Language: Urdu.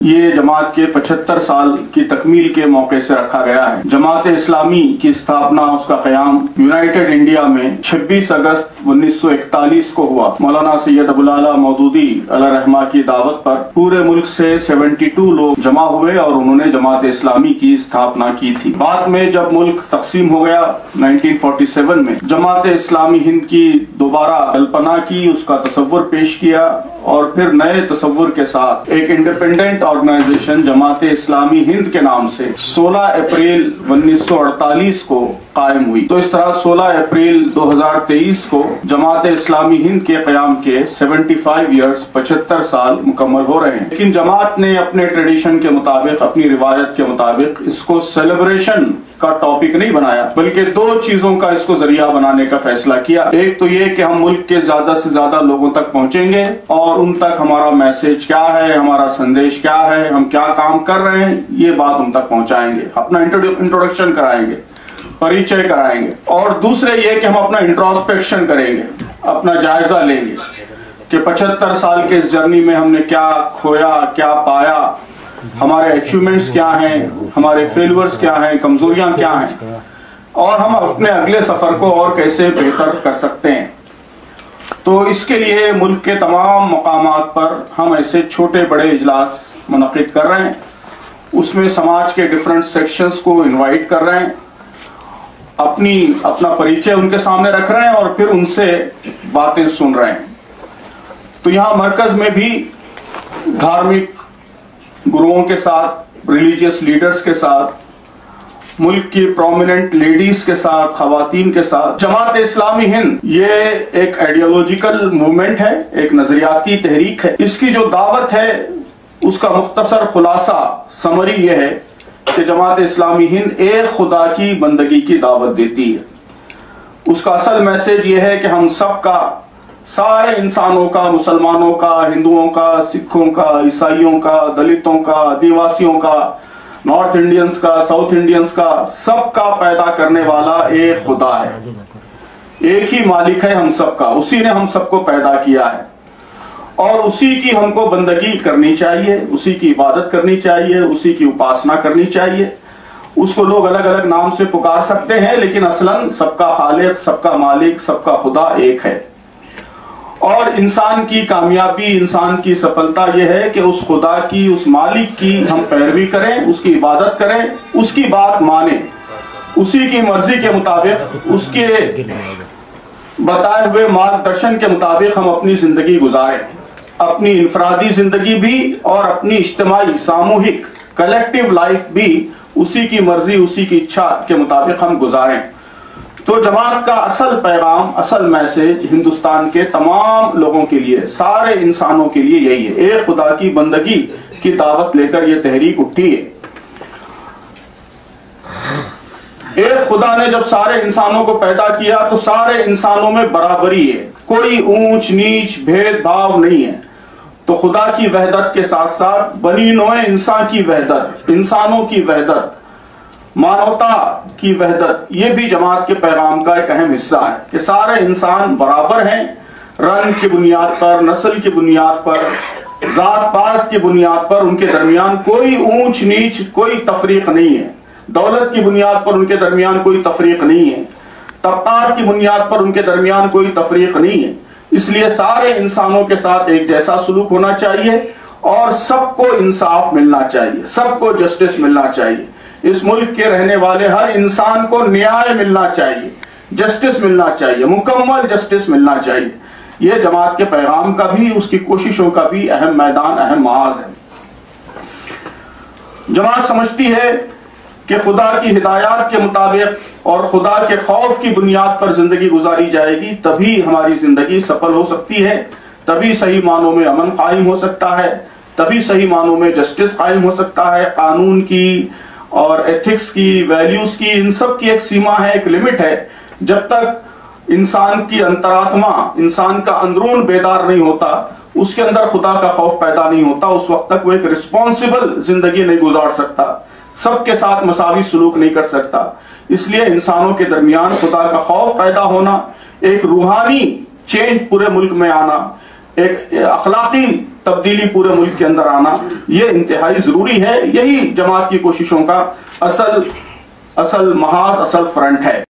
یہ جماعت کے 75 سال کی تکمیل کے موقع سے رکھا گیا ہے۔ جماعت اسلامی کی استھاپنا، اس کا قیام یونائٹڈ انڈیا میں 26 اگست 1941 کو ہوا۔ مولانا سید ابوالعلا مودودی علیہ رحمہ کی دعوت پر پورے ملک سے 72 لوگ جمع ہوئے اور انہوں نے جماعت اسلامی کی استھاپنا کی تھی۔ بعد میں جب ملک تقسیم ہو گیا 1947 میں، جماعت اسلامی ہند کی دوبارہ کلپنا کی، اس کا تصور پیش کیا اور پھر نئے تصور کے ساتھ ایک انڈیپینڈنٹ آرگنائزیشن جماعت اسلامی ہند کے نام سے 16 اپریل 1948 کو قائم ہوئی۔ تو اس طرح 16 اپریل 2023 کو جماعت اسلامی ہند کے قیام کے 75 ایئرز 75 سال مکمل ہو رہے ہیں۔ لیکن جماعت نے اپنے ٹریڈیشن کے مطابق، اپنی روایت کے مطابق اس کو سیلیبریشن کا ٹاپک نہیں بنایا، بلکہ دو چیزوں کا اس کو ذریعہ بنانے کا فیصلہ کیا۔ ایک تو یہ کہ ہم ملک کے زیادہ سے زیادہ لوگوں تک پہنچیں گے اور ان تک ہمارا میسج کیا ہے، ہمارا سندیش کیا ہے، ہم کیا کام کر رہے ہیں، یہ بات ان تک پہنچائیں گے، اپنا انٹروڈکشن کرائیں گے، پریچے کرائیں گے۔ اور دوسرے یہ کہ ہم اپنا انٹروسپیکشن کریں گے، اپنا جائزہ لیں گے کہ 75 سال کے اس جرنی میں ہم نے کیا کھویا، کیا پایا، ہمارے اچیومنٹس کیا ہیں، ہمارے فیلورز کیا ہیں، کمزوریاں کیا ہیں، اور ہم اپنے اگلے سفر کو اور کیسے بہتر کر سکتے ہیں۔ تو اس کے لیے ملک کے تمام مقامات پر ہم ایسے چھوٹے بڑے اجلاس منعقد کر رہے ہیں، اس میں سماج کے ڈیفرنٹ سیکشنز کو انوائٹ کر رہے ہیں، اپنا پریچے ان کے سامنے رکھ رہے ہیں اور پھر ان سے باتیں سن رہے ہیں۔ تو یہاں مرکز میں بھی دھارمک گروؤں کے ساتھ، ریلیجیس لیڈرز کے ساتھ، ملک کی پرومیننٹ لیڈیز کے ساتھ، خواتین کے ساتھ، جماعت اسلامی ہند یہ ایک آئیڈیالوجیکل موومنٹ ہے، ایک نظریاتی تحریک ہے۔ اس کی جو دعوت ہے اس کا مختصر خلاصہ سمری یہ ہے کہ جماعت اسلامی ہند ایک خدا کی بندگی کی دعوت دیتی ہے۔ اس کا اصل میسج یہ ہے کہ ہم سب کا، سارے انسانوں کا، مسلمانوں کا، ہندوؤں کا، سکھوں کا، عیسائیوں کا، دلتوں کا، آدیواسیوں کا، نارتھ انڈینز کا، ساؤتھ انڈینز کا، سب کا پیدا کرنے والا ایک خدا ہے، ایک ہی مالک ہے ہم سب کا، اسی نے ہم سب کو پیدا کیا ہے اور اسی کی ہم کو بندگی کرنی چاہیے، اسی کی عبادت کرنی چاہیے، اسی کی اپاسنا کرنی چاہیے۔ اس کو لوگ الگ الگ نام سے پکار سکتے ہیں لیکن اصلاً سب کا خالق، سب کا مالک، سب کا خدا ایک ہے۔ اور انسان کی کامیابی، انسان کی سفلتا یہ ہے کہ اس خدا کی، اس مالک کی ہم پیروی کریں، اس کی عبادت کریں، اس کی بات مانیں، اسی کی مرضی کے مطابق، اس کے بتائے ہوئے مارگدرشن کے مطابق ہم اپنی زندگی گزاریں، اپنی انفرادی زندگی بھی اور اپنی اجتماعی، ساموہک، کلیکٹیو لائف بھی اسی کی مرضی، اسی کی اچھا کے مطابق ہم گزاریں۔ تو جماعت کا اصل پیغام، اصل میسج ہندوستان کے تمام لوگوں کے لیے، سارے انسانوں کے لیے یہی ہے، ایک خدا کی بندگی کی دعوت لے کر یہ تحریک اٹھی ہے۔ ایک خدا نے جب سارے انسانوں کو پیدا کیا تو سارے انسانوں میں برابری ہے، کوئی اونچ نیچ بھید بھاؤ نہیں ہے۔ تو خدا کی وحدت کے ساتھ ساتھ بنی نوع انسان کی وحدت، انسانوں کی وحدت، مانوتا کی وحدت، یہ بھی جماعت کے پیغام کا ایک اہم حصہ ہے کہ سارے انسان برابر ہیں، رنگ کی بنیاد پر، نسل کی بنیاد پر، ذات پات کی بنیاد پر ان کے درمیان کوئی اونچ نیچ، کوئی تفریق نہیں ہے، دولت کی بنیاد پر ان کے درمیان کوئی تفریق نہیں ہے، طبقات کی بنیاد پر ان کے درمیان کوئی تفریق نہیں ہے۔ اس لیے سارے انسانوں کے ساتھ ایک جیسا سلوک ہونا چاہیے اور سب کو انصاف ملنا چاہیے، سب کو جسٹس ملنا چاہیے۔ اس ملک کے رہنے والے ہر انسان کو نیائے ملنا چاہیے، جسٹس ملنا چاہیے، مکمل جسٹس ملنا چاہیے۔ یہ جماعت کے پیغام کا بھی، اس کی کوششوں کا بھی اہم میدان، اہم محاذ ہے۔ جماعت سمجھتی ہے کہ خدا کی ہدایات کے مطابق اور خدا کے خوف کی بنیاد پر زندگی گزاری جائے گی، تبھی ہماری زندگی سفل ہو سکتی ہے، تبھی صحیح معنوں میں امن قائم ہو سکتا ہے، تبھی صحیح معنوں میں جسٹس قائم ہو سکتا ہے۔ قانون کی اور ایتھکس کی، ویلیوز کی، ان سب کی ایک سیما ہے، ایک لمٹ ہے۔ جب تک انسان کی انتراتما، انسان کا اندرون بیدار نہیں ہوتا، اس کے اندر خدا کا خوف پیدا نہیں ہوتا، اس وقت تک وہ ایک رسپانسبل زندگی نہیں گزار سکتا، سب کے ساتھ مساوی سلوک نہیں کر سکتا۔ اس لیے انسانوں کے درمیان خدا کا خوف پیدا ہونا، ایک روحانی چینج پورے ملک میں آنا، ایک اخلاقی تبدیلی پورے ملک کے اندر آنا یہ انتہائی ضروری ہے. یہی جماعت کی کوششوں کا اصل محاذ، اصل فرنٹ ہے.